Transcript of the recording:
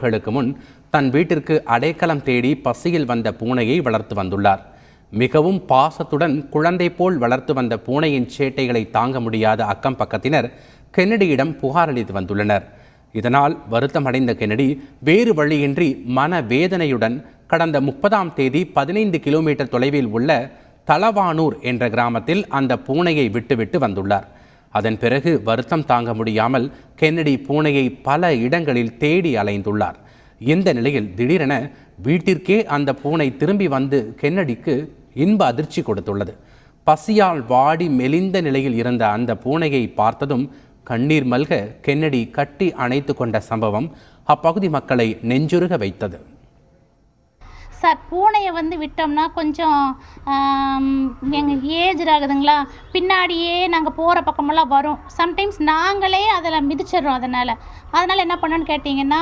களுக்கு முன் தன் வீட்டிற்கு அடைக்கலம் தேடி பசியில் வந்த பூனையை வளர்த்து வந்துள்ளார். மிகவும் பாசத்துடன் குழந்தை போல் வளர்த்து வந்த பூனையின் சேட்டைகளை தாங்க முடியாத அக்கம் பக்கத்தினர் கென்னடியிடம் புகார் அளித்து வந்துள்ளனர். இதனால் வருத்தமடைந்த கென்னடி வேறு வழியின்றி மனவேதனையுடன் கடந்த 30ஆம் தேதி 15 கிலோமீட்டர் தொலைவில் உள்ள தளவானூர் என்ற கிராமத்தில் அந்த பூனையை விட்டுவிட்டு வந்துள்ளார். அதன் பிறகு வருத்தம் தாங்க முடியாமல் கென்னடி பூனையை பல இடங்களில் தேடி அலைந்துள்ளார். இந்த நிலையில் திடீரென வீட்டிற்கே அந்த பூனை திரும்பி வந்து கென்னடிக்கு இன்ப அதிர்ச்சி கொடுத்துள்ளது. பசியால் வாடி மெலிந்த நிலையில் இருந்த அந்த பூனையை பார்த்ததும் கண்ணீர் மல்க கென்னடி கட்டி அணைத்து கொண்ட சம்பவம் அப்பகுதி மக்களை நெஞ்சுருக வைத்தது. சார், பூனையை விட்டோம்னா கொஞ்சம் எங்கள் ஏஜ் ஆகுதுங்களா, பின்னாடியே நாங்கள் போகிற பக்கமெல்லாம் வரும். சம்டைம்ஸ் நாங்களே அதில் மிதிச்சிடுறோம். அதனால் என்ன பண்ணோன்னு கேட்டிங்கன்னா,